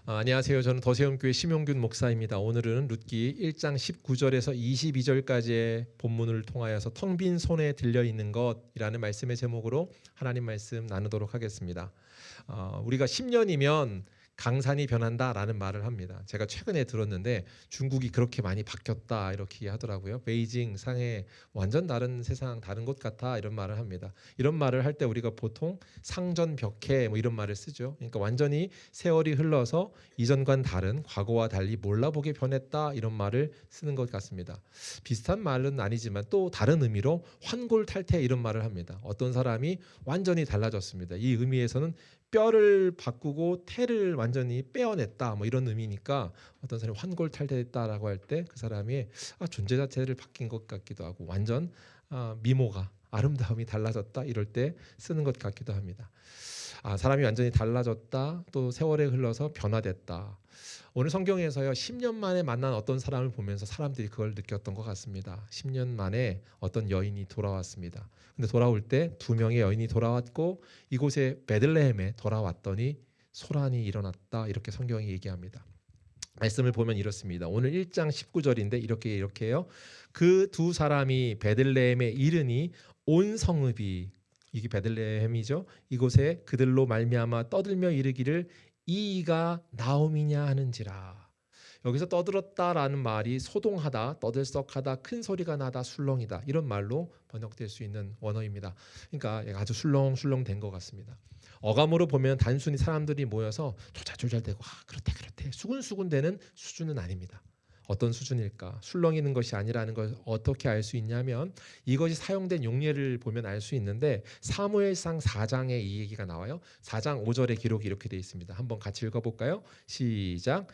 안녕하세요. 저는 더세움교회 심용균 목사입니다. 오늘은 룻기 1장 19절에서 22절까지의 본문을 통하여서 텅 빈 손에 들려 있는 것이라는 말씀의 제목으로 하나님 말씀 나누도록 하겠습니다. 우리가 10년이면 강산이 변한다라는 말을 합니다. 제가 최근에 들었는데 중국이 그렇게 많이 바뀌었다 이렇게 하더라고요. 베이징, 상해 완전 다른 세상 다른 곳 같아 이런 말을 합니다. 이런 말을 할 때 우리가 보통 상전벽해 뭐 이런 말을 쓰죠. 그러니까 완전히 세월이 흘러서 이전과는 다른 과거와 달리 몰라보게 변했다 이런 말을 쓰는 것 같습니다. 비슷한 말은 아니지만 또 다른 의미로 환골탈태 이런 말을 합니다. 어떤 사람이 완전히 달라졌습니다. 이 의미에서는 뼈를 바꾸고 태를 완전히 빼어냈다 뭐 이런 의미니까 어떤 사람이 환골탈태했다라고 할 때 그 사람이 존재 자체를 바뀐 것 같기도 하고 완전 미모가 아름다움이 달라졌다 이럴 때 쓰는 것 같기도 합니다. 사람이 완전히 달라졌다 또 세월이 흘러서 변화됐다. 오늘 성경에서요 10년 만에 만난 어떤 사람을 보면서 사람들이 그걸 느꼈던 것 같습니다. 10년 만에 어떤 여인이 돌아왔습니다. 근데 돌아올 때 두 명의 여인이 돌아왔고 이곳에 베들레헴에 돌아왔더니 소란이 일어났다 이렇게 성경이 얘기합니다. 말씀을 보면 이렇습니다. 오늘 1장 19절인데 이렇게 해요. 그 두 사람이 베들레헴에 이르니 온 성읍이 이게 베들레헴이죠. 이곳에 그들로 말미암아 떠들며 이르기를 이가 나옴이냐 하는지라. 여기서 떠들었다라는 말이 소동하다, 떠들썩하다, 큰 소리가 나다, 술렁이다 이런 말로 번역될 수 있는 원어입니다. 그러니까 아주 술렁술렁 된 것 같습니다. 어감으로 보면 단순히 사람들이 모여서 조잘조잘대고 그렇대 수군수군대는 수준은 아닙니다. 어떤 수준일까? 술렁이는 것이 아니라는 걸 어떻게 알 수 있냐면 이것이 사용된 용례를 보면 알 수 있는데 사무엘상 4장에 이 얘기가 나와요. 4장 5절의 기록이 이렇게 되어 있습니다. 한번 같이 읽어볼까요? 시작.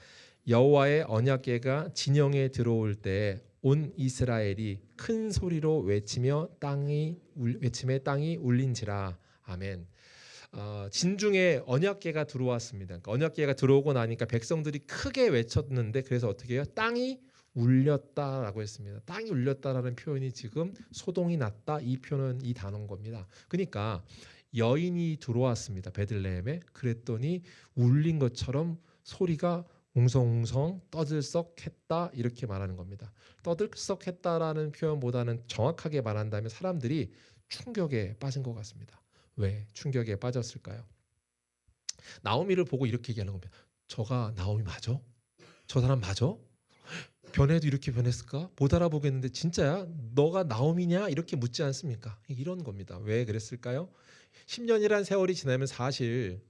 여호와의 언약궤가 진영에 들어올 때 온 이스라엘이 큰 소리로 외침에 땅이 울린지라. 아멘. 진중에 언약궤가 들어왔습니다. 그러니까 언약궤가 들어오고 나니까 백성들이 크게 외쳤는데 그래서 어떻게 해요? 땅이 울렸다라고 했습니다. 땅이 울렸다라는 표현이 지금 소동이 났다 이 표현 이 단어인 겁니다. 그러니까 여인이 들어왔습니다. 베들레헴에. 그랬더니 울린 것처럼 소리가 웅성웅성 떠들썩했다 이렇게 말하는 겁니다. 떠들썩했다라는 표현보다는 정확하게 말한다면 사람들이 충격에 빠진 것 같습니다. 왜 충격에 빠졌을까요? 나오미를 보고 이렇게 얘기하는 겁니다. 저가 나오미 맞아? 저 사람 맞아? 변해도 이렇게 변했을까? 못 알아보겠는데 진짜야? 너가 나오미냐? 이렇게 묻지 않습니까? 이런 겁니다. 왜 그랬을까요? 10년이란 세월이 지나면 사실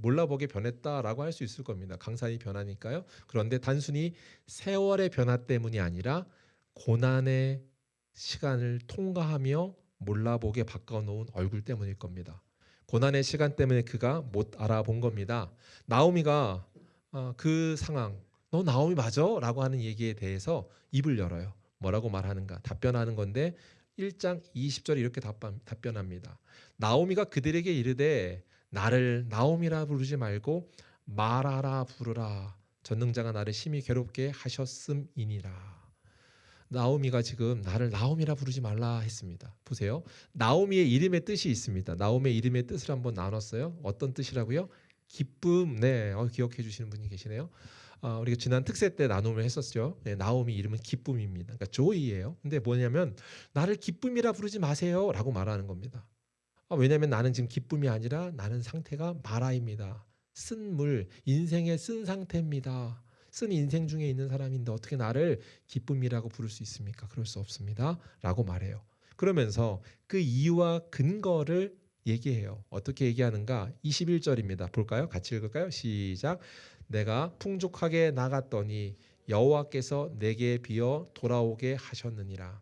몰라보게 변했다라고 할 수 있을 겁니다. 강산이 변하니까요. 그런데 단순히 세월의 변화 때문이 아니라 고난의 시간을 통과하며 몰라보게 바꿔놓은 얼굴 때문일 겁니다. 고난의 시간 때문에 그가 못 알아본 겁니다. 나오미가 그 상황 너 나오미 맞아? 라고 하는 얘기에 대해서 입을 열어요. 뭐라고 말하는가? 답변하는 건데 1장 20절에 이렇게 답변합니다. 나오미가 그들에게 이르되 나를 나오미라 부르지 말고 마라라 부르라. 전능자가 나를 심히 괴롭게 하셨음이니라. 나오미가 지금 나를 나오미라 부르지 말라 했습니다. 보세요. 나오미의 이름의 뜻이 있습니다. 나오미의 이름의 뜻을 한번 나눴어요. 어떤 뜻이라고요? 기쁨. 네, 기억해 주시는 분이 계시네요. 우리가 지난 특세 때 나눔을 했었죠. 네, 나오미 이름은 기쁨입니다. 그러니까 조이예요. 근데 뭐냐면 나를 기쁨이라 부르지 마세요라고 말하는 겁니다. 왜냐하면 나는 지금 기쁨이 아니라 나는 상태가 마라입니다. 쓴 물, 인생의 쓴 상태입니다. 쓴 인생 중에 있는 사람인데 어떻게 나를 기쁨이라고 부를 수 있습니까? 그럴 수 없습니다. 라고 말해요. 그러면서 그 이유와 근거를 얘기해요. 어떻게 얘기하는가? 21절입니다. 볼까요? 같이 읽을까요? 시작. 내가 풍족하게 나갔더니 여호와께서 내게 비어 돌아오게 하셨느니라.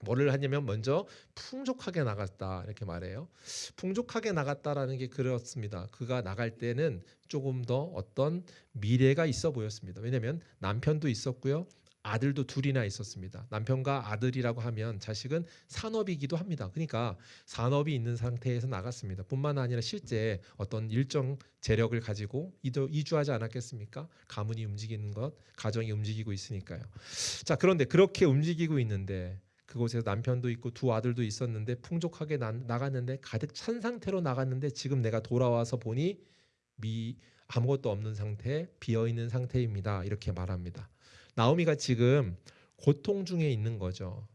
뭐를 하냐면 먼저 풍족하게 나갔다 이렇게 말해요. 풍족하게 나갔다라는 게 그렇습니다. 그가 나갈 때는 조금 더 어떤 미래가 있어 보였습니다. 왜냐하면 남편도 있었고요. 아들도 둘이나 있었습니다. 남편과 아들이라고 하면 자식은 산업이기도 합니다. 그러니까 산업이 있는 상태에서 나갔습니다. 뿐만 아니라 실제 어떤 일정 재력을 가지고 이주하지 않았겠습니까? 가문이 움직이는 것, 가정이 움직이고 있으니까요. 자, 그런데 그렇게 움직이고 있는데 그곳에서 남편도 있고 두 아들도 있었는데 풍족하게 나갔는데 가득 찬 상태로 나갔는데 지금 내가 돌아와서 보니 아무것도 없는 상태, 비어 있는 상태입니다. 이렇게 말합니다. 나오미가 지금 고통 중에 있는 거죠.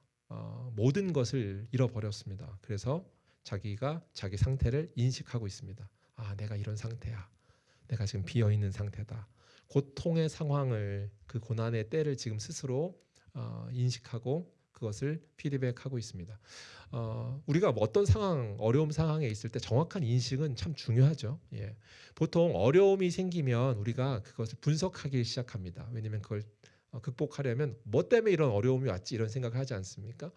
모든 것을 잃어버렸습니다. 그래서 자기가 자기 상태를 인식하고 있습니다. 아, 내가 이런 상태야. 내가 지금 비어 있는 상태다. 고통의 상황을, 그 고난의 때를 지금 스스로 인식하고 그것을 피드백하고 있습니다. 우리가 뭐 어떤 상황, 어려움 상황에 있을 때 정확한 인식은 참 중요하죠. 예. 보통 어려움이 생기면 우리가 그것을 분석하기 시작합니다. 왜냐하면 그걸 극복하려면 뭐 때문에 이런 어려움이 왔지 이런 생각을 하지 않습니까?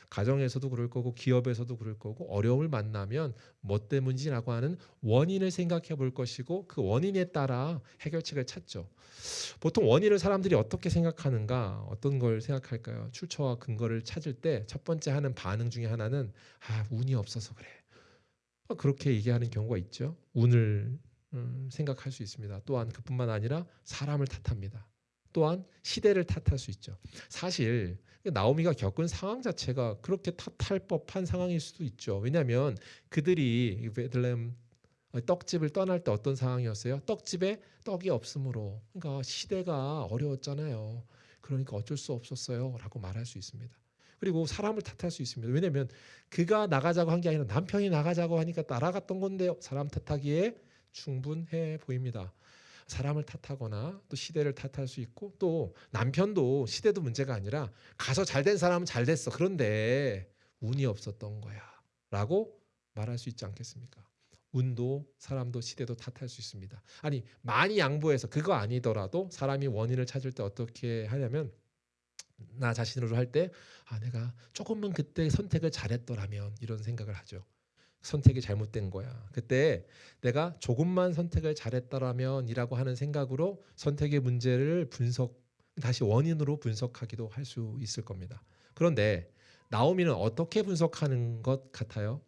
가정에서도 그럴 거고 기업에서도 그럴 거고 어려움을 만나면 뭐 때문인지라고 하는 원인을 생각해 볼 것이고 그 원인에 따라 해결책을 찾죠. 보통 원인을 사람들이 어떻게 생각하는가, 어떤 걸 생각할까요? 출처와 근거를 찾을 때 첫 번째 하는 반응 중에 하나는 운이 없어서 그래. 그렇게 얘기하는 경우가 있죠. 운을 생각할 수 있습니다. 또한 그뿐만 아니라 사람을 탓합니다. 또한 시대를 탓할 수 있죠. 사실 나오미가 겪은 상황 자체가 그렇게 탓할 법한 상황일 수도 있죠. 왜냐하면 그들이 베들레헴 떡집을 떠날 때 어떤 상황이었어요? 떡집에 떡이 없으므로. 그러니까 시대가 어려웠잖아요. 그러니까 어쩔 수 없었어요 라고 말할 수 있습니다. 그리고 사람을 탓할 수 있습니다. 왜냐하면 그가 나가자고 한 게 아니라 남편이 나가자고 하니까 따라갔던 건데 사람 탓하기에 충분해 보입니다. 사람을 탓하거나 또 시대를 탓할 수 있고 또 남편도 시대도 문제가 아니라 가서 잘된 사람은 잘 됐어. 그런데 운이 없었던 거야 라고 말할 수 있지 않겠습니까? 운도 사람도 시대도 탓할 수 있습니다. 아니 많이 양보해서 그거 아니더라도 사람이 원인을 찾을 때 어떻게 하냐면 나 자신으로 할 때 내가 조금만 그때 선택을 잘했더라면 이런 생각을 하죠. 선택이 잘못된 거야. 그때 내가 조금만 선택을 잘했더라면 이라고 하는 생각으로 선택의 문제를 다시 원인으로 분석하기도 할 수 있을 겁니다. 그런데 나오미는 어떻게 분석하는 것 같아요?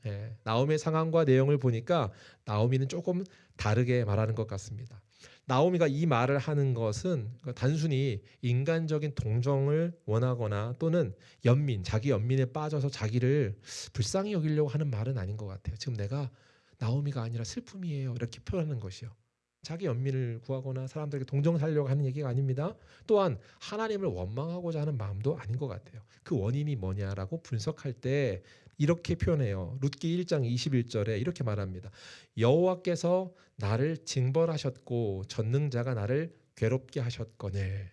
나오미의 상황과 내용을 보니까 나오미는 조금 다르게 말하는 것 같습니다. 나오미가 이 말을 하는 것은 단순히 인간적인 동정을 원하거나 또는 자기 연민에 빠져서 자기를 불쌍히 여기려고 하는 말은 아닌 것 같아요. 지금 내가 나오미가 아니라 슬픔이에요. 이렇게 표현하는 것이요. 자기 연민을 구하거나 사람들에게 동정 살려고 하는 얘기가 아닙니다. 또한 하나님을 원망하고자 하는 마음도 아닌 것 같아요. 그 원인이 뭐냐라고 분석할 때 이렇게 표현해요. 룻기 1장 21절에 이렇게 말합니다. 여호와께서 나를 징벌하셨고 전능자가 나를 괴롭게 하셨거늘.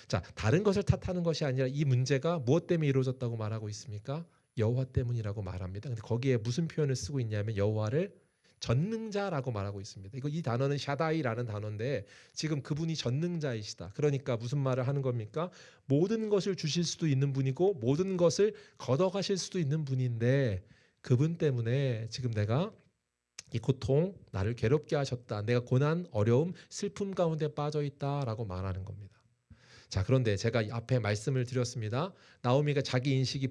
자, 다른 것을 탓하는 것이 아니라 이 문제가 무엇 때문에 이루어졌다고 말하고 있습니까? 여호와 때문이라고 말합니다. 근데 거기에 무슨 표현을 쓰고 있냐면 여호와를 전능자라고 말하고 있습니다. 이 단어는 샤다이라는 단어인데 지금 그분이 전능자이시다. 그러니까 무슨 말을 하는 겁니까? 모든 것을 주실 수도 있는 분이고 모든 것을 걷어가실 수도 있는 분인데 그분 때문에 지금 내가 이 고통, 나를 괴롭게 하셨다. 내가 고난, 어려움, 슬픔 가운데 빠져 있다라고 말하는 겁니다. 자, 그런데 제가 앞에 말씀을 드렸습니다. 나오미가 자기 인식이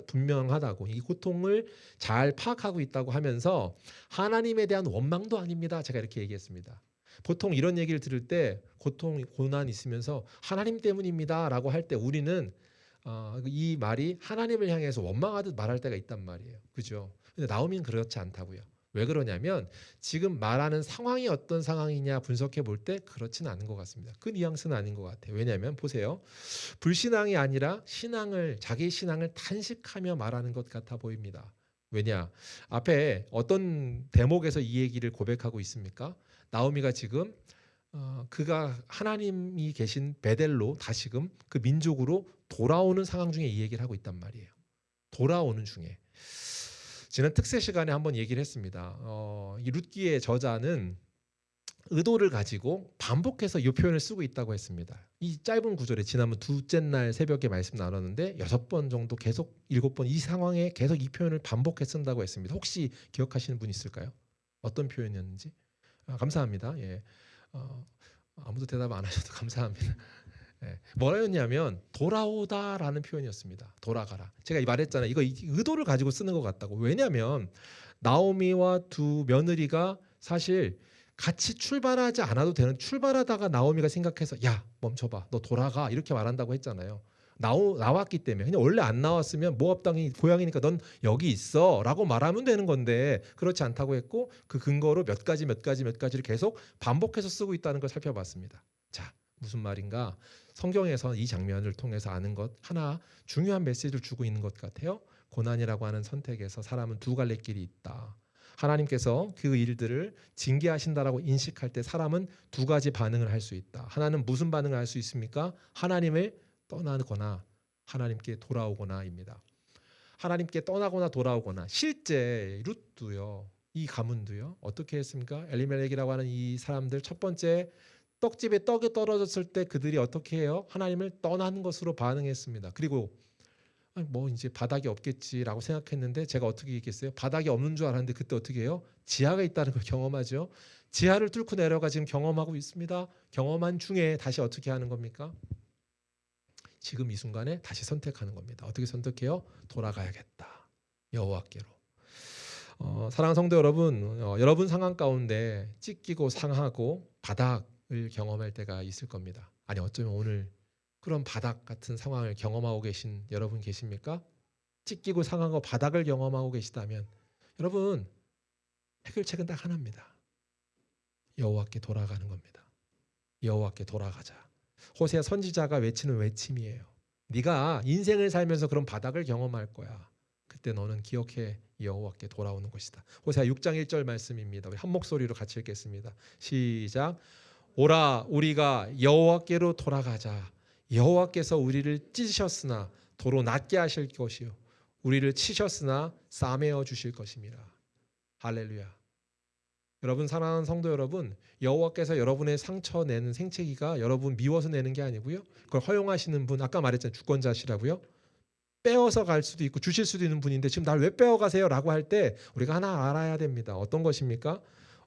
분명하다고 이 고통을 잘 파악하고 있다고 하면서 하나님에 대한 원망도 아닙니다. 제가 이렇게 얘기했습니다. 보통 이런 얘기를 들을 때 고통, 고난 있으면서 하나님 때문입니다 라고 할 때 우리는 이 말이 하나님을 향해서 원망하듯 말할 때가 있단 말이에요. 그죠? 근데 나오미는 그렇지 않다고요. 왜 그러냐면 지금 말하는 상황이 어떤 상황이냐 분석해 볼 때 그렇지는 않은 것 같습니다. 그 뉘앙스는 아닌 것 같아요. 왜냐하면 보세요. 불신앙이 아니라 자기 신앙을 탄식하며 말하는 것 같아 보입니다. 왜냐? 앞에 어떤 대목에서 이 얘기를 고백하고 있습니까? 나오미가 지금 그가 하나님이 계신 베델로 다시금 그 민족으로 돌아오는 상황 중에 이 얘기를 하고 있단 말이에요. 돌아오는 중에. 지난 특세 시간에 한번 얘기를 했습니다. 이 룻기의 저자는 의도를 가지고 반복해서 이 표현을 쓰고 있다고 했습니다. 이 짧은 구절에 지난번 둘째 날 새벽에 말씀 나눴는데 6번 정도 계속 7번 이 상황에 계속 이 표현을 반복해 쓴다고 했습니다. 혹시 기억하시는 분 있을까요? 어떤 표현이었는지? 감사합니다. 예. 아무도 대답 안 하셔도 감사합니다. 뭐라였냐면 돌아오다라는 표현이었습니다. 돌아가라. 제가 말했잖아요. 이거 의도를 가지고 쓰는 것 같다고. 왜냐하면 나오미와 두 며느리가 사실 같이 출발하지 않아도 되는 출발하다가 나오미가 생각해서 야 멈춰봐 너 돌아가 이렇게 말한다고 했잖아요. 나왔기 때문에. 그냥 원래 안 나왔으면 모압 땅이 고향이니까 넌 여기 있어라고 말하면 되는 건데 그렇지 않다고 했고 그 근거로 몇 가지를 계속 반복해서 쓰고 있다는 걸 살펴봤습니다. 자, 무슨 말인가? 성경에서 이 장면을 통해서 아는 것 하나 중요한 메시지를 주고 있는 것 같아요. 고난이라고 하는 선택에서 사람은 두 갈래 길이 있다. 하나님께서 그 일들을 징계하신다라고 인식할 때 사람은 두 가지 반응을 할 수 있다. 하나는 무슨 반응을 할 수 있습니까? 하나님을 떠나거나 하나님께 돌아오거나입니다. 하나님께 떠나거나 돌아오거나. 실제 룻도요, 이 가문도요, 어떻게 했습니까? 엘리멜렉이라고 하는 이 사람들 첫 번째 떡집에 떡이 떨어졌을 때 그들이 어떻게 해요? 하나님을 떠나는 것으로 반응했습니다. 그리고 뭐 이제 바닥이 없겠지라고 생각했는데 제가 어떻게 얘기했어요? 바닥이 없는 줄 알았는데 그때 어떻게 해요? 지하가 있다는 걸 경험하죠. 지하를 뚫고 내려가 지금 경험하고 있습니다. 경험한 중에 다시 어떻게 하는 겁니까? 지금 이 순간에 다시 선택하는 겁니다. 어떻게 선택해요? 돌아가야겠다. 여호와께로. 사랑하는 성도 여러분, 여러분 상황 가운데 찢기고 상하고 바닥을 경험할 때가 있을 겁니다. 아니 어쩌면 오늘 그런 바닥 같은 상황을 경험하고 계신 여러분 계십니까? 찢기고 상하고 바닥을 경험하고 계시다면 여러분 해결책은 딱 하나입니다. 여호와께 돌아가는 겁니다. 여호와께 돌아가자. 호세아 선지자가 외치는 외침이에요. 네가 인생을 살면서 그런 바닥을 경험할 거야. 그때 너는 기억해 여호와께 돌아오는 것이다. 호세아 6장 1절 말씀입니다. 우리 한 목소리로 같이 읽겠습니다. 시작. 오라 우리가 여호와께로 돌아가자. 여호와께서 우리를 찢으셨으나 도로 낫게 하실 것이요 우리를 치셨으나 싸매어 주실 것입니다. 할렐루야. 여러분 사랑하는 성도 여러분, 여호와께서 여러분의 상처 내는 생채기가 여러분 미워서 내는 게 아니고요. 그걸 허용하시는 분, 아까 말했잖아요. 주권자시라고요. 빼어서 갈 수도 있고 주실 수도 있는 분인데 지금 날 왜 빼어가세요? 라고 할 때 우리가 하나 알아야 됩니다. 어떤 것입니까?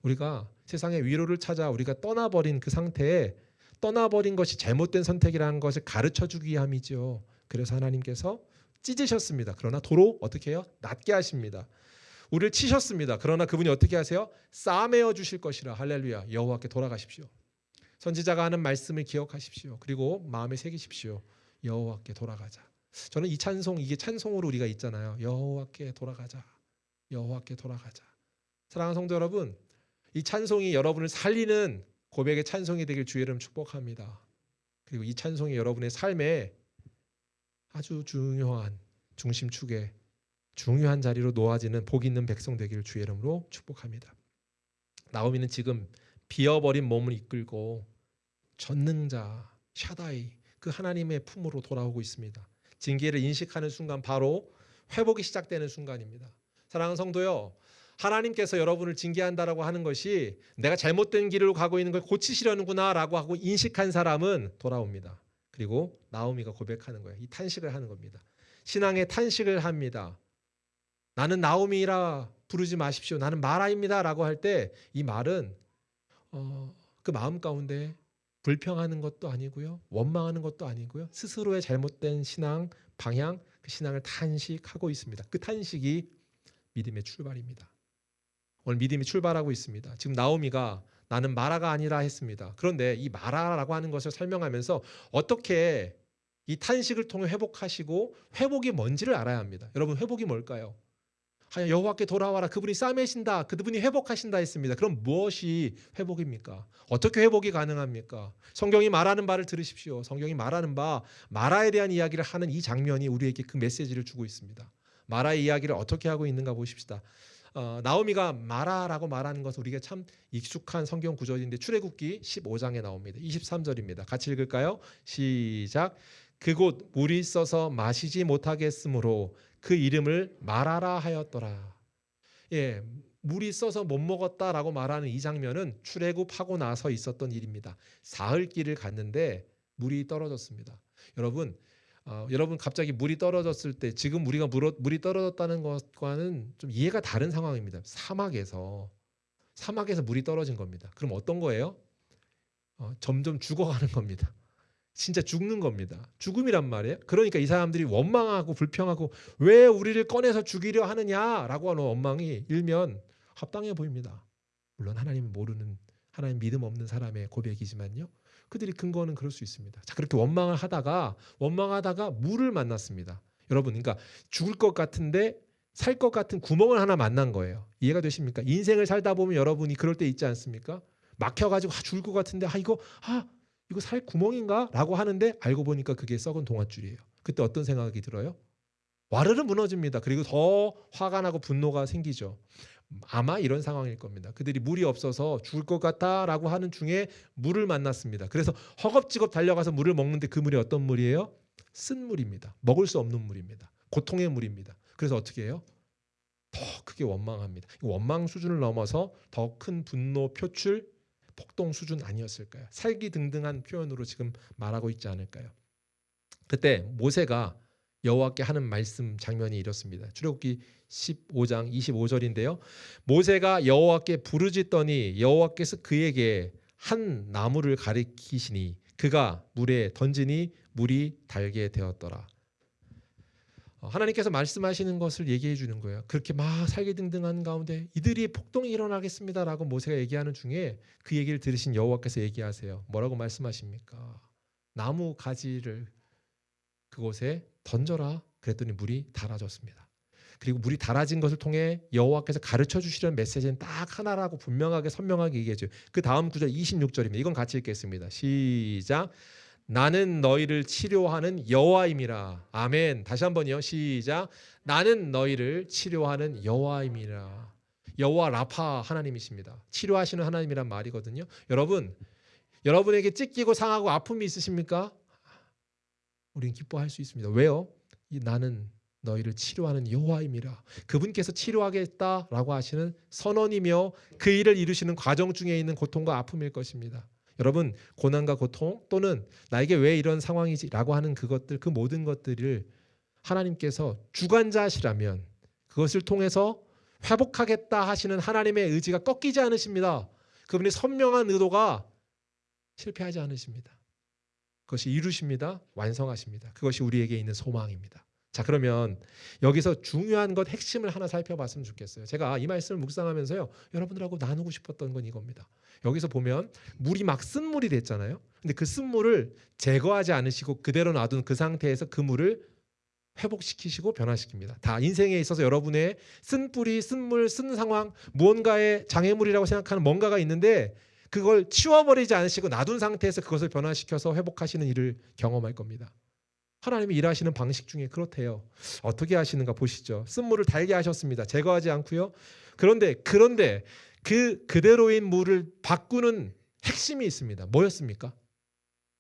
우리가 세상의 위로를 찾아 우리가 떠나버린 그 상태에 떠나버린 것이 잘못된 선택이라는 것을 가르쳐주기 위함이죠. 그래서 하나님께서 찢으셨습니다. 그러나 도로 어떻게 해요? 낫게 하십니다. 우리를 치셨습니다. 그러나 그분이 어떻게 하세요? 싸매어 주실 것이라. 할렐루야. 여호와께 돌아가십시오. 선지자가 하는 말씀을 기억하십시오. 그리고 마음에 새기십시오. 여호와께 돌아가자. 저는 이 찬송, 이게 찬송으로 우리가 있잖아요. 여호와께 돌아가자. 여호와께 돌아가자. 사랑하는 성도 여러분, 이 찬송이 여러분을 살리는 고백의 찬송이 되길 주의 이름 축복합니다. 그리고 이 찬송이 여러분의 삶에 아주 중요한 중심축에 중요한 자리로 놓아지는 복 있는 백성 되기를 주의 이름으로 축복합니다. 나오미는 지금 비어버린 몸을 이끌고 전능자 샤다이 그 하나님의 품으로 돌아오고 있습니다. 징계를 인식하는 순간 바로 회복이 시작되는 순간입니다. 사랑하는 성도요, 하나님께서 여러분을 징계한다라고 하는 것이 내가 잘못된 길을 가고 있는 걸 고치시려는구나 라고 하고 인식한 사람은 돌아옵니다. 그리고 나오미가 고백하는 거예요. 이 탄식을 하는 겁니다. 신앙의 탄식을 합니다. 나는 나오미라 부르지 마십시오. 나는 마라입니다 라고 할 때 이 말은 그 마음 가운데 불평하는 것도 아니고요. 원망하는 것도 아니고요. 스스로의 잘못된 신앙 방향, 그 신앙을 탄식하고 있습니다. 그 탄식이 믿음의 출발입니다. 오늘 믿음이 출발하고 있습니다. 지금 나오미가 나는 마라가 아니라 했습니다. 그런데 이 마라라고 하는 것을 설명하면서 어떻게 이 탄식을 통해 회복하시고 회복이 뭔지를 알아야 합니다. 여러분 회복이 뭘까요? 여호와께 돌아와라. 그분이 싸매신다. 그분이 회복하신다 했습니다. 그럼 무엇이 회복입니까? 어떻게 회복이 가능합니까? 성경이 말하는 바를 들으십시오. 성경이 말하는 바 마라에 대한 이야기를 하는 이 장면이 우리에게 그 메시지를 주고 있습니다. 마라의 이야기를 어떻게 하고 있는가 보십시다. 나오미가 마라라고 말하는 것은 우리가 참 익숙한 성경 구절인데 출애굽기 15장에 나옵니다. 23절입니다. 같이 읽을까요? 시작. 그곳 물이 있어서 마시지 못하겠으므로 그 이름을 마라라 하였더라. 예, 물이 있어서 못 먹었다라고 말하는 이 장면은 출애굽하고 나서 있었던 일입니다. 사흘길을 갔는데 물이 떨어졌습니다. 여러분 갑자기 물이 떨어졌을 때 지금 우리가 물이 떨어졌다는 것과는 좀 이해가 다른 상황입니다. 사막에서 물이 떨어진 겁니다. 그럼 어떤 거예요? 점점 죽어가는 겁니다. 진짜 죽는 겁니다. 죽음이란 말이에요. 그러니까 이 사람들이 원망하고 불평하고 왜 우리를 꺼내서 죽이려 하느냐라고 하는 원망이 일면 합당해 보입니다. 물론 하나님은 모르는 하나님 믿음 없는 사람의 고백이지만요. 그들이 근거는 그럴 수 있습니다. 자, 그렇게 원망하다가 물을 만났습니다. 여러분, 그러니까 죽을 것 같은데 살 것 같은 구멍을 하나 만난 거예요. 이해가 되십니까? 인생을 살다 보면 여러분이 그럴 때 있지 않습니까? 막혀가지고 죽을 것 같은데 이거 살 구멍인가? 라고 하는데 알고 보니까 그게 썩은 동아줄이에요. 그때 어떤 생각이 들어요? 와르르 무너집니다. 그리고 더 화가 나고 분노가 생기죠. 아마 이런 상황일 겁니다. 그들이 물이 없어서 죽을 것 같다라고 하는 중에 물을 만났습니다. 그래서 허겁지겁 달려가서 물을 먹는데 그 물이 어떤 물이에요? 쓴 물입니다. 먹을 수 없는 물입니다. 고통의 물입니다. 그래서 어떻게 해요? 더 크게 원망합니다. 원망 수준을 넘어서 더 큰 분노 표출, 폭동 수준 아니었을까요? 살기등등한 표현으로 지금 말하고 있지 않을까요? 그때 모세가 여호와께 하는 말씀 장면이 이렇습니다. 출애굽기 15장 25절인데요. 모세가 여호와께 부르짖더니 여호와께서 그에게 한 나무를 가리키시니 그가 물에 던지니 물이 달게 되었더라. 하나님께서 말씀하시는 것을 얘기해 주는 거예요. 그렇게 막 살기등등한 가운데 이들이 폭동이 일어나겠습니다라고 모세가 얘기하는 중에 그 얘기를 들으신 여호와께서 얘기하세요. 뭐라고 말씀하십니까? 나무 가지를 그곳에 던져라. 그랬더니 물이 달아졌습니다. 그리고 물이 달아진 것을 통해 여호와께서 가르쳐 주시려는 메시지는 딱 하나라고 분명하게 선명하게 얘기해줘요. 그 다음 구절 26절입니다. 이건 같이 읽겠습니다. 시작. 나는 너희를 치료하는 여호와임이라. 아멘. 다시 한번요. 시작. 나는 너희를 치료하는 여호와임이라. 여호와 라파 하나님이십니다. 치료하시는 하나님이란 말이거든요. 여러분에게 찢기고 상하고 아픔이 있으십니까? 우리는 기뻐할 수 있습니다. 왜요? 나는 너희를 치료하는 여호와임이라. 그분께서 치료하겠다라고 하시는 선언이며 그 일을 이루시는 과정 중에 있는 고통과 아픔일 것입니다. 여러분, 고난과 고통 또는 나에게 왜 이런 상황이지라고 하는 그것들, 그 모든 것들을 하나님께서 주관자시라면 그것을 통해서 회복하겠다 하시는 하나님의 의지가 꺾이지 않으십니다. 그분의 선명한 의도가 실패하지 않으십니다. 그것이 이루십니다. 완성하십니다. 그것이 우리에게 있는 소망입니다. 자, 그러면 여기서 중요한 것 핵심을 하나 살펴봤으면 좋겠어요. 제가 이 말씀을 묵상하면서요, 여러분들하고 나누고 싶었던 건 이겁니다. 여기서 보면 물이 막 쓴물이 됐잖아요. 근데 그 쓴물을 제거하지 않으시고 그대로 놔둔 그 상태에서 그 물을 회복시키시고 변화시킵니다. 다 인생에 있어서 여러분의 쓴 뿌리, 쓴 물, 쓴 상황, 무언가의 장애물이라고 생각하는 뭔가가 있는데 그걸 치워버리지 않으시고 놔둔 상태에서 그것을 변화시켜서 회복하시는 일을 경험할 겁니다. 하나님이 일하시는 방식 중에 그렇대요. 어떻게 하시는가 보시죠. 쓴물을 달게 하셨습니다. 제거하지 않고요. 그런데 그대로인 물을 바꾸는 핵심이 있습니다. 뭐였습니까?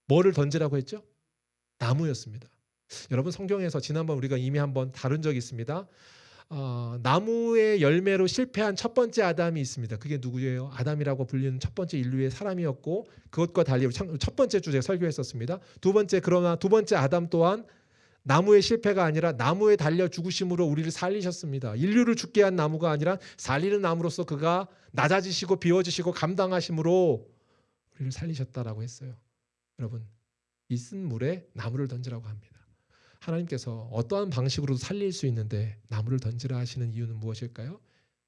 뭐를 던지라고 했죠? 나무였습니다. 여러분, 성경에서 지난번 우리가 이미 한번 다룬 적이 있습니다. 나무의 열매로 실패한 첫 번째 아담이 있습니다. 그게 누구예요? 아담이라고 불리는 첫 번째 인류의 사람이었고, 그것과 달리 첫 번째 주제 설교했었습니다. 그러나 두 번째 아담 또한 나무의 실패가 아니라 나무에 달려 죽으심으로 우리를 살리셨습니다. 인류를 죽게 한 나무가 아니라 살리는 나무로서 그가 낮아지시고 비워지시고 감당하심으로 우리를 살리셨다라고 했어요. 여러분, 이 쓴 물에 나무를 던지라고 합니다. 하나님께서 어떠한 방식으로도 살릴 수 있는데 나무를 던지라 하시는 이유는 무엇일까요?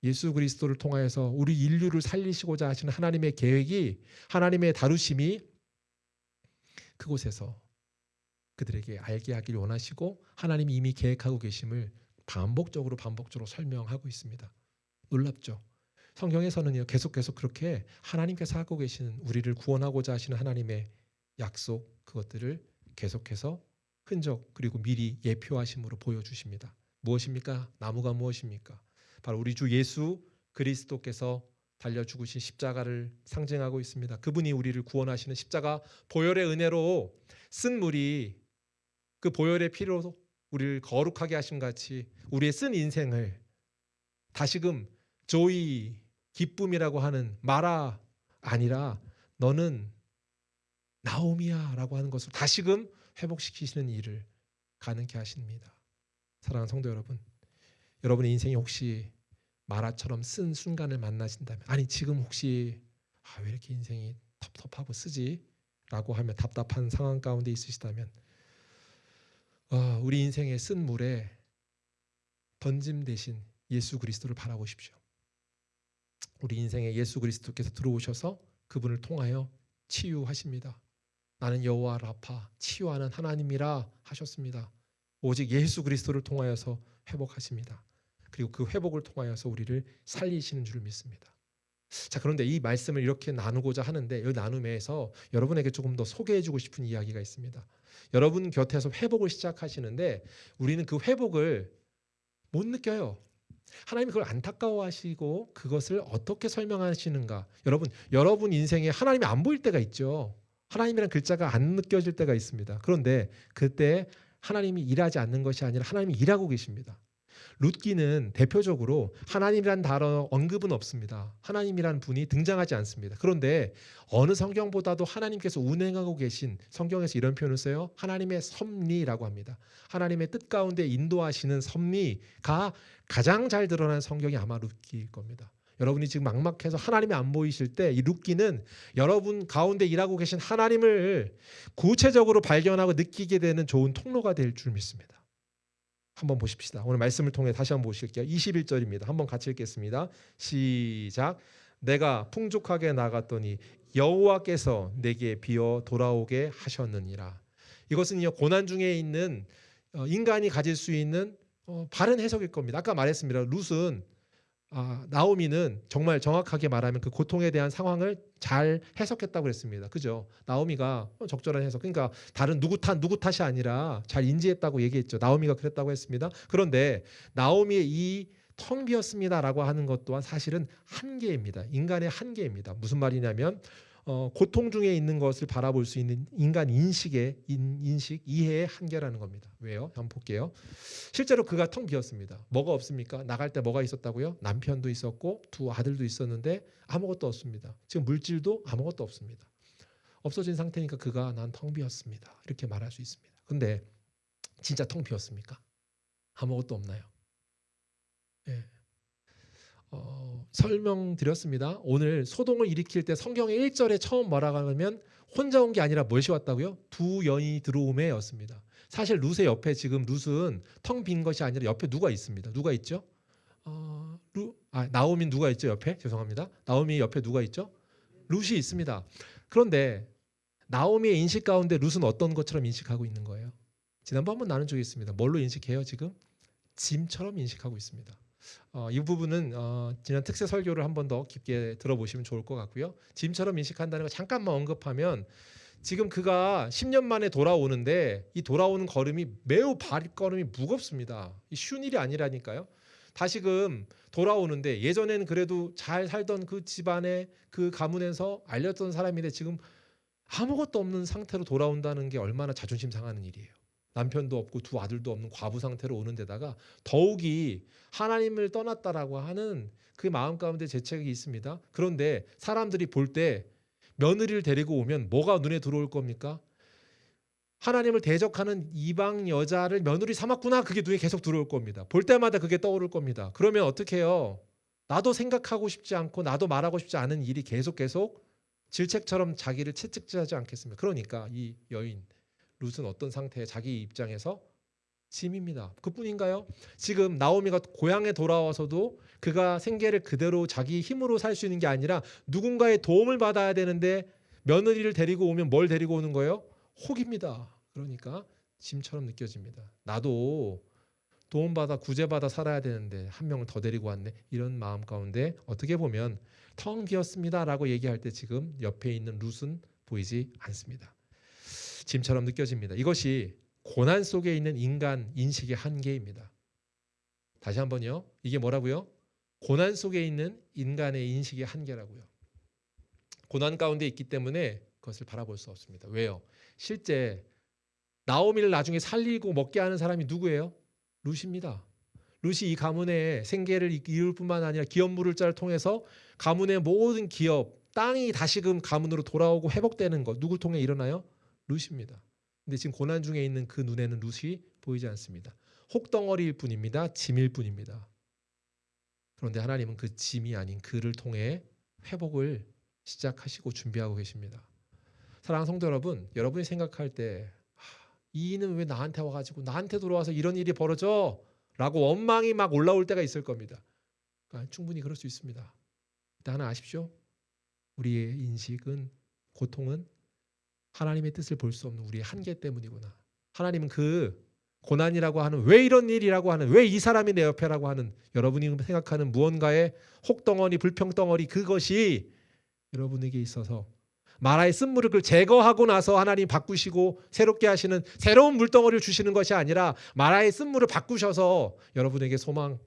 예수 그리스도를 통하여서 우리 인류를 살리시고자 하시는 하나님의 계획이, 하나님의 다루심이 그곳에서 그들에게 알게 하길 원하시고 하나님이 이미 계획하고 계심을 반복적으로 설명하고 있습니다. 놀랍죠? 성경에서는요, 계속 그렇게 하나님께서 하고 계시는, 우리를 구원하고자 하시는 하나님의 약속, 그것들을 계속해서 흔적 그리고 미리 예표하심으로 보여주십니다. 무엇입니까? 나무가 무엇입니까? 바로 우리 주 예수 그리스도께서 달려 죽으신 십자가를 상징하고 있습니다. 그분이 우리를 구원하시는 십자가 보혈의 은혜로 쓴 물이 그 보혈의 피로 우리를 거룩하게 하심 같이 우리의 쓴 인생을 다시금 조이, 기쁨이라고 하는 마라 아니라 너는 나옴이야 라고 하는 것을 다시금 회복시키시는 일을 가능케 하십니다. 사랑하는 성도 여러분, 여러분의 인생이 혹시 마라처럼 쓴 순간을 만나신다면, 아니 지금 혹시 왜 이렇게 인생이 텁텁하고 쓰지? 라고 하면 답답한 상황 가운데 있으시다면 우리 인생의 쓴 물에 던짐 대신 예수 그리스도를 바라보십시오. 우리 인생에 예수 그리스도께서 들어오셔서 그분을 통하여 치유하십니다. 나는 여호와 라파, 치유하는 하나님이라 하셨습니다. 오직 예수 그리스도를 통하여서 회복하십니다. 그리고 그 회복을 통하여서 우리를 살리시는 줄 믿습니다. 자, 그런데 이 말씀을 이렇게 나누고자 하는데 이 나눔에서 여러분에게 조금 더 소개해주고 싶은 이야기가 있습니다. 여러분 곁에서 회복을 시작하시는데 우리는 그 회복을 못 느껴요. 하나님이 그걸 안타까워하시고 그것을 어떻게 설명하시는가. 여러분 인생에 하나님이 안 보일 때가 있죠. 하나님이란 글자가 안 느껴질 때가 있습니다. 그런데 그때 하나님이 일하지 않는 것이 아니라 하나님이 일하고 계십니다. 룻기는 대표적으로 하나님이란 단어 언급은 없습니다. 하나님이란 분이 등장하지 않습니다. 그런데 어느 성경보다도 하나님께서 운행하고 계신, 성경에서 이런 표현을 써요. 하나님의 섭리라고 합니다. 하나님의 뜻 가운데 인도하시는 섭리가 가장 잘 드러난 성경이 아마 룻기일 겁니다. 여러분이 지금 막막해서 하나님이 안 보이실 때 이 룻기는 여러분 가운데 일하고 계신 하나님을 구체적으로 발견하고 느끼게 되는 좋은 통로가 될 줄 믿습니다. 한번 보십시다. 오늘 말씀을 통해 다시 한번 보실게요. 21절입니다. 한번 같이 읽겠습니다. 시작. 내가 풍족하게 나갔더니 여호와께서 내게 비어 돌아오게 하셨느니라. 이것은 고난 중에 있는 인간이 가질 수 있는 바른 해석일 겁니다. 아까 말했습니다. 룻은 나오미는 정말 정확하게 말하면 그 고통에 대한 상황을 잘 해석했다고 그랬습니다. 그죠? 나오미가 적절한 해석. 그러니까 다른 누구 탓이 아니라 잘 인지했다고 얘기했죠. 나오미가 그랬다고 했습니다. 그런데 나오미의 이 텅 비었습니다라고 하는 것 또한 사실은 한계입니다. 인간의 한계입니다. 무슨 말이냐면 고통 중에 있는 것을 바라볼 수 있는 인간 인식, 이해의 한계라는 겁니다. 왜요? 한번 볼게요. 실제로 그가 텅 비었습니다. 뭐가 없습니까? 나갈 때 뭐가 있었다고요? 남편도 있었고 두 아들도 있었는데 아무것도 없습니다. 지금 물질도 아무것도 없습니다. 없어진 상태니까 그가 난 텅 비었습니다. 이렇게 말할 수 있습니다. 근데 진짜 텅 비었습니까? 아무것도 없나요? 예. 설명드렸습니다. 오늘 소동을 일으킬 때 성경의 1절에 처음 뭐라고 하면 혼자 온 게 아니라 무엇이 왔다고요? 두 여인이 들어오매 였습니다. 사실 룻의 옆에 지금 룻은 텅 빈 것이 아니라 옆에 누가 있습니다. 누가 있죠? 나오미 누가 있죠? 옆에? 죄송합니다. 나오미 옆에 누가 있죠? 룻이 있습니다. 그런데 나오미의 인식 가운데 룻은 어떤 것처럼 인식하고 있는 거예요? 지난번 한번 나눈 적이 있습니다. 뭘로 인식해요 지금? 짐처럼 인식하고 있습니다. 이 부분은 지난 특세 설교를 한 번 더 깊게 들어보시면 좋을 것 같고요. 짐처럼 인식한다는 거 잠깐만 언급하면 지금 그가 10년 만에 돌아오는데 이 돌아오는 걸음이 매우 발걸음이 무겁습니다. 쉬운 일이 아니라니까요. 다시금 돌아오는데 예전에는 그래도 잘 살던 그 집안에 그 가문에서 알렸던 사람인데 지금 아무것도 없는 상태로 돌아온다는 게 얼마나 자존심 상하는 일이에요. 남편도 없고 두 아들도 없는 과부 상태로 오는 데다가 더욱이 하나님을 떠났다라고 하는 그 마음 가운데 재책이 있습니다. 그런데 사람들이 볼 때 며느리를 데리고 오면 뭐가 눈에 들어올 겁니까? 하나님을 대적하는 이방 여자를 며느리 삼았구나. 그게 눈에 계속 들어올 겁니다. 볼 때마다 그게 떠오를 겁니다. 그러면 어떻게 해요? 나도 생각하고 싶지 않고 나도 말하고 싶지 않은 일이 계속 질책처럼 자기를 채찍질하지 않겠습니까? 그러니까 이 여인 룻은 어떤 상태에 자기 입장에서 짐입니다. 그뿐인가요? 지금 나오미가 고향에 돌아와서도 그가 생계를 그대로 자기 힘으로 살 수 있는 게 아니라 누군가의 도움을 받아야 되는데 며느리를 데리고 오면 뭘 데리고 오는 거예요? 혹입니다. 그러니까 짐처럼 느껴집니다. 나도 도움받아 구제받아 살아야 되는데 한 명을 더 데리고 왔네. 이런 마음 가운데 어떻게 보면 텅 비었습니다라고 얘기할 때 지금 옆에 있는 룻은 보이지 않습니다. 짐처럼 느껴집니다. 이것이 고난 속에 있는 인간 인식의 한계입니다. 다시 한번요. 이게 뭐라고요? 고난 속에 있는 인간의 인식의 한계라고요. 고난 가운데 있기 때문에 그것을 바라볼 수 없습니다. 왜요? 실제 나오미를 나중에 살리고 먹게 하는 사람이 누구예요? 룻입니다. 룻이 이 가문의 생계를 이룰 뿐만 아니라 기업 물을 자를 통해서 가문의 모든 기업, 땅이 다시금 가문으로 돌아오고 회복되는 것 누굴 통해 일어나요? 룻입니다. 근데 지금 고난 중에 있는 그 눈에는 룻이 보이지 않습니다. 혹덩어리일 뿐입니다. 짐일 뿐입니다. 그런데 하나님은 그 짐이 아닌 그를 통해 회복을 시작하시고 준비하고 계십니다. 사랑하는 성도 여러분, 여러분이 생각할 때 이 일은 왜 나한테 와가지고 나한테 들어와서 이런 일이 벌어져? 라고 원망이 막 올라올 때가 있을 겁니다. 그러니까 충분히 그럴 수 있습니다. 근데 하나 아십시오. 우리의 인식은, 고통은 하나님의 뜻을 볼 수 없는 우리의 한계 때문이구나. 하나님은 그 고난이라고 하는, 왜 이런 일이라고 하는, 왜 이 사람이 내 옆에라고 하는, 여러분이 생각하는 무언가의 혹덩어리, 불평덩어리, 그것이 여러분에게 있어서 마라의 쓴무릇을 제거하고 나서 하나님 바꾸시고 새롭게 하시는 새로운 물덩어리를 주시는 것이 아니라 마라의 쓴물을 바꾸셔서 여러분에게 소망,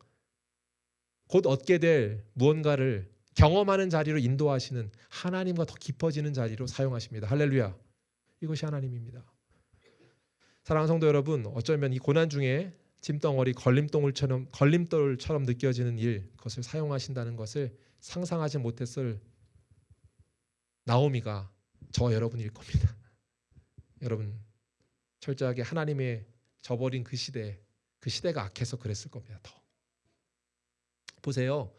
곧 얻게 될 무언가를 경험하는 자리로 인도하시는, 하나님과 더 깊어지는 자리로 사용하십니다. 할렐루야. 이것이 하나님입니다. 사랑하는 성도 여러분, 어쩌면 이 고난 중에 짐덩어리, 걸림돌처럼 느껴지는 일, 그것을 사용하신다는 것을 상상하지 못했을 나오미가 저와 여러분일 겁니다. 여러분, 철저하게 하나님의 저버린 그 시대가 악해서 그랬을 겁니다. 더 보세요.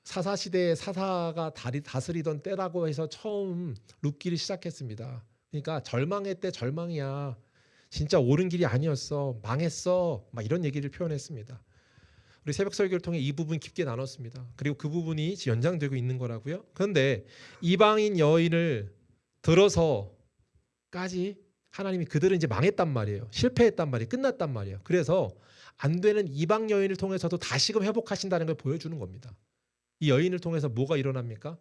사사 시대에 사사가 다스리던 때라고 해서 처음 룻기를 시작했습니다. 그러니까 절망의 때 절망이야. 진짜 옳은 길이 아니었어. 망했어. 막 이런 얘기를 표현했습니다. 우리 새벽 설교를 통해 이 부분 깊게 나눴습니다. 그리고 그 부분이 연장되고 있는 거라고요. 그런데 이방인 여인을 들어서까지 하나님이 그들은 이제 망했단 말이에요. 실패했단 말이에요. 끝났단 말이에요. 그래서 안 되는 이방 여인을 통해서도 다시금 회복하신다는 걸 보여주는 겁니다. 이 여인을 통해서 뭐가 일어납니까?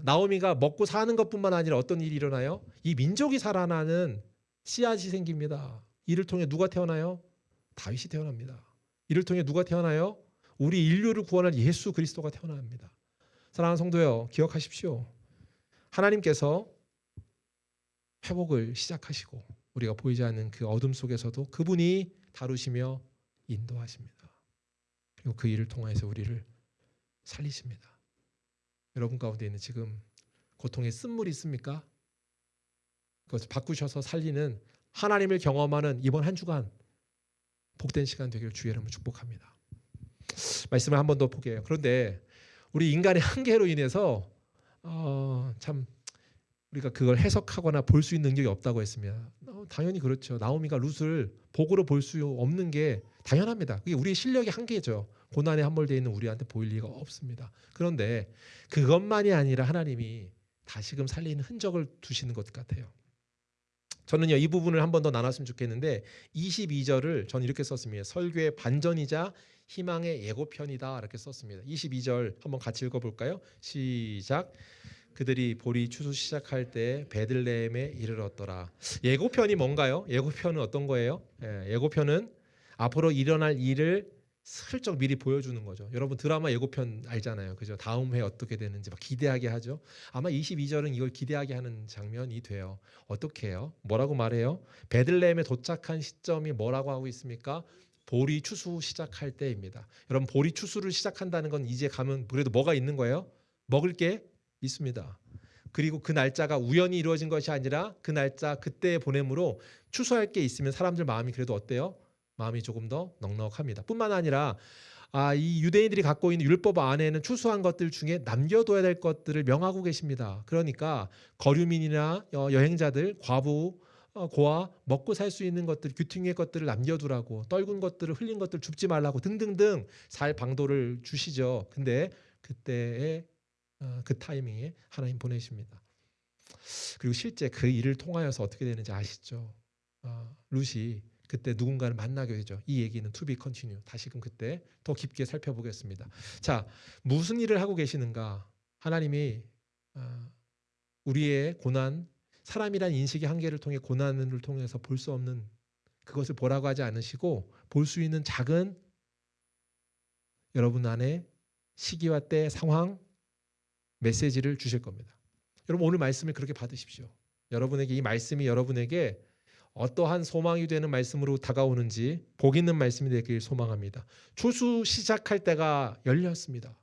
나오미가 먹고 사는 것뿐만 아니라 어떤 일이 일어나요? 이 민족이 살아나는 씨앗이 생깁니다. 이를 통해 누가 태어나요? 다윗이 태어납니다. 이를 통해 누가 태어나요? 우리 인류를 구원할 예수 그리스도가 태어납니다. 사랑하는 성도여, 기억하십시오. 하나님께서 회복을 시작하시고 우리가 보이지 않는 그 어둠 속에서도 그분이 다루시며 인도하십니다. 그리고 그 일을 통해서 우리를 살리십니다. 여러분 가운데 있는 지금 고통의 쓴물이 있습니까? 그것을 바꾸셔서 살리는, 하나님을 경험하는 이번 한 주간 복된 시간 되기를 주의 이름으로 축복합니다. 말씀을 한 번 더 보게요. 그런데 우리 인간의 한계로 인해서 참 우리가 그걸 해석하거나 볼 수 있는 능력이 없다고 했습니다. 당연히 그렇죠. 나오미가 룻을 복으로 볼 수 없는 게 당연합니다. 그게 우리의 실력의 한계죠. 고난에 함몰되어 있는 우리한테 보일 리가 없습니다. 그런데 그것만이 아니라 하나님이 다시금 살리는 흔적을 두시는 것 같아요. 저는요, 이 부분을 한 번 더 나눴으면 좋겠는데 22절을 저는 이렇게 썼습니다. 설교의 반전이자 희망의 예고편이다, 이렇게 썼습니다. 22절 한번 같이 읽어볼까요? 시작. 그들이 보리 추수 시작할 때 베들레헴에 이르렀더라. 예고편이 뭔가요? 예고편은 어떤 거예요? 예고편은 앞으로 일어날 일을 슬쩍 미리 보여주는 거죠. 여러분 드라마 예고편 알잖아요. 그죠? 다음 회 어떻게 되는지 막 기대하게 하죠. 아마 22절은 이걸 기대하게 하는 장면이 돼요. 어떻게 해요? 뭐라고 말해요? 베들레헴에 도착한 시점이 뭐라고 하고 있습니까? 보리 추수 시작할 때입니다. 여러분 보리 추수를 시작한다는 건 이제 가면 그래도 뭐가 있는 거예요? 먹을 게 있습니다. 그리고 그 날짜가 우연히 이루어진 것이 아니라 그 날짜 그때의 보냄으로 추수할 게 있으면 사람들 마음이 그래도 어때요? 마음이 조금 더 넉넉합니다. 뿐만 아니라 이 유대인들이 갖고 있는 율법 안에는 추수한 것들 중에 남겨둬야 될 것들을 명하고 계십니다. 그러니까 거류민이나 여행자들, 과부, 고아, 먹고 살 수 있는 것들, 규팅의 것들을 남겨두라고, 떨군 것들을, 흘린 것들을 줍지 말라고 등등등 살 방도를 주시죠. 근데 그때의 그 타이밍에 하나님 보내십니다. 그리고 실제 그 일을 통하여서 어떻게 되는지 아시죠? 룻이 그때 누군가를 만나게 되죠. 이 얘기는 to be continue. 다시금 그때 더 깊게 살펴보겠습니다. 자, 무슨 일을 하고 계시는가? 하나님이 우리의 고난, 사람이란 인식의 한계를 통해 고난을 통해서 볼 수 없는 그것을 보라고 하지 않으시고 볼 수 있는 작은 여러분 안에 시기와 때, 상황, 메시지를 주실 겁니다. 여러분 오늘 말씀을 그렇게 받으십시오. 여러분에게 이 말씀이 여러분에게 어떠한 소망이 되는 말씀으로 다가오는지 복 있는 말씀이 되길 소망합니다. 추수 시작할 때가 열렸습니다.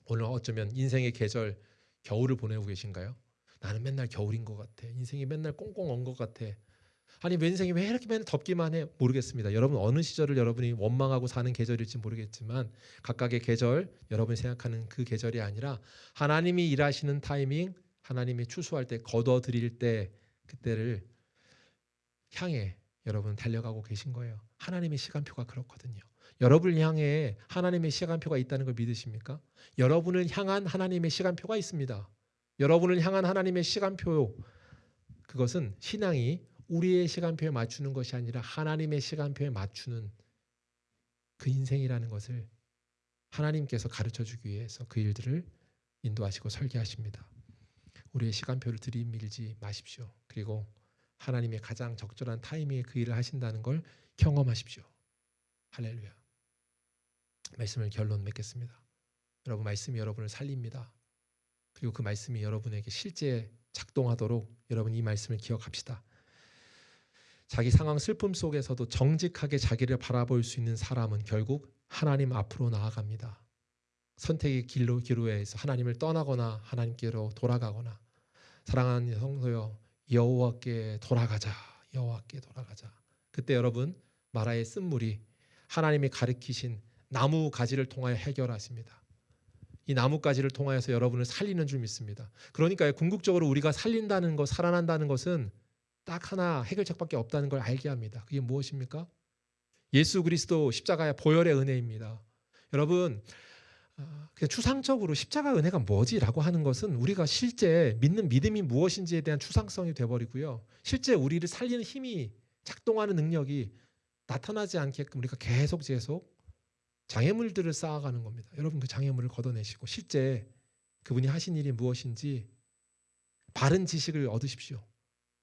오늘 어쩌면 인생의 계절 겨울을 보내고 계신가요? 나는 맨날 겨울인 것 같아. 인생이 맨날 꽁꽁 언 것 같아. 아니 인생이 왜 이렇게 맨날 덥기만 해? 모르겠습니다. 여러분 어느 시절을 여러분이 원망하고 사는 계절일지 모르겠지만 각각의 계절, 여러분이 생각하는 그 계절이 아니라 하나님이 일하시는 타이밍, 하나님이 추수할 때, 거둬들일 때, 그때를 향해 여러분 달려가고 계신 거예요. 하나님의 시간표가 그렇거든요. 여러분을 향해 하나님의 시간표가 있다는 걸 믿으십니까? 여러분을 향한 하나님의 시간표가 있습니다. 여러분을 향한 하나님의 시간표, 그것은 신앙이 우리의 시간표에 맞추는 것이 아니라 하나님의 시간표에 맞추는 그 인생이라는 것을 하나님께서 가르쳐주기 위해서 그 일들을 인도하시고 설계하십니다. 우리의 시간표를 들이밀지 마십시오. 그리고 하나님의 가장 적절한 타이밍에 그 일을 하신다는 걸 경험하십시오. 할렐루야. 말씀을 결론 맺겠습니다. 여러분, 말씀이 여러분을 살립니다. 그리고 그 말씀이 여러분에게 실제 작동하도록 여러분 이 말씀을 기억합시다. 자기 상황 슬픔 속에서도 정직하게 자기를 바라볼 수 있는 사람은 결국 하나님 앞으로 나아갑니다. 선택의 기로에서 하나님을 떠나거나 하나님께로 돌아가거나, 사랑하는 성도여, 여호와께 돌아가자. 여호와께 돌아가자. 그때 여러분, 마라의 쓴물이 하나님이 가르치신 나무 가지를 통하여 해결하십니다. 이 나뭇가지를 통하여서 여러분을 살리는 줄 믿습니다. 그러니까 궁극적으로 우리가 살린다는 것, 살아난다는 것은 딱 하나 해결책밖에 없다는 걸 알게 합니다. 그게 무엇입니까? 예수 그리스도 십자가의 보혈의 은혜입니다. 여러분, 그냥 추상적으로 십자가 은혜가 뭐지라고 하는 것은 우리가 실제 믿는 믿음이 무엇인지에 대한 추상성이 돼버리고요. 실제 우리를 살리는 힘이, 작동하는 능력이 나타나지 않게끔 우리가 계속 장애물들을 쌓아가는 겁니다. 여러분, 그 장애물을 걷어내시고 실제 그분이 하신 일이 무엇인지 바른 지식을 얻으십시오.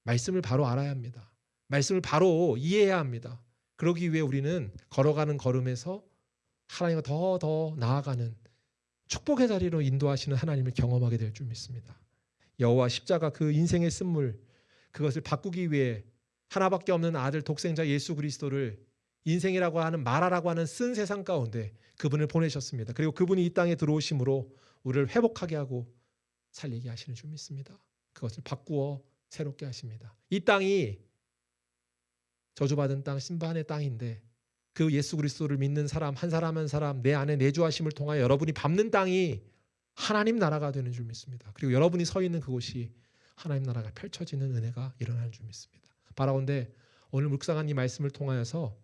말씀을 바로 알아야 합니다. 말씀을 바로 이해해야 합니다. 그러기 위해 우리는 걸어가는 걸음에서 하나님과 더 나아가는 축복의 자리로 인도하시는 하나님을 경험하게 될 줄 믿습니다. 여호와 십자가, 그 인생의 쓴물, 그것을 바꾸기 위해 하나밖에 없는 아들 독생자 예수 그리스도를 인생이라고 하는 마라라고 하는 쓴 세상 가운데 그분을 보내셨습니다. 그리고 그분이 이 땅에 들어오심으로 우리를 회복하게 하고 살리게 하시는 줄 믿습니다. 그것을 바꾸어 새롭게 하십니다. 이 땅이 저주받은 땅, 심판의 땅인데 그 예수 그리스도를 믿는 사람 한 사람 한 사람 내 안에 내주하심을 통하여 여러분이 밟는 땅이 하나님 나라가 되는 줄 믿습니다. 그리고 여러분이 서 있는 그곳이 하나님 나라가 펼쳐지는 은혜가 일어나는 줄 믿습니다. 바라온데 오늘 묵상한 이 말씀을 통하여서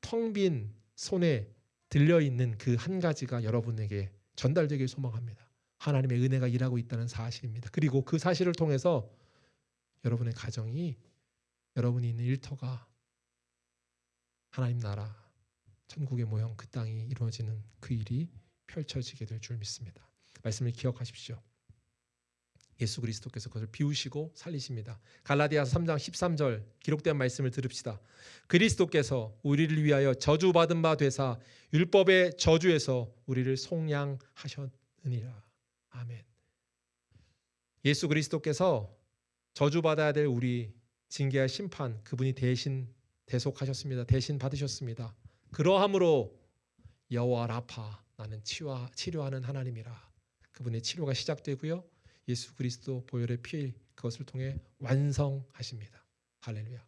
텅 빈 손에 들려있는 그 한 가지가 여러분에게 전달되길 소망합니다. 하나님의 은혜가 일하고 있다는 사실입니다. 그리고 그 사실을 통해서 여러분의 가정이, 여러분이 있는 일터가 하나님 나라, 천국의 모형, 그 땅이 이루어지는 그 일이 펼쳐지게 될 줄 믿습니다. 말씀을 기억하십시오. 예수 그리스도께서 그것을 비우시고 살리십니다. 갈라디아서 3장 13절 기록된 말씀을 들읍시다. 그리스도께서 우리를 위하여 저주받은 바 되사 율법의 저주에서 우리를 속량하셨느니라. 아멘. 예수 그리스도께서 저주받아야 될 우리, 징계와 심판, 그분이 대신 대속하셨습니다. 대신 받으셨습니다. 그러함으로 여호와 라파, 나는 치료하는 하나님이라. 그분의 치료가 시작되고요. 예수 그리스도 보혈의 피, 그것을 통해 완성하십니다. 할렐루야.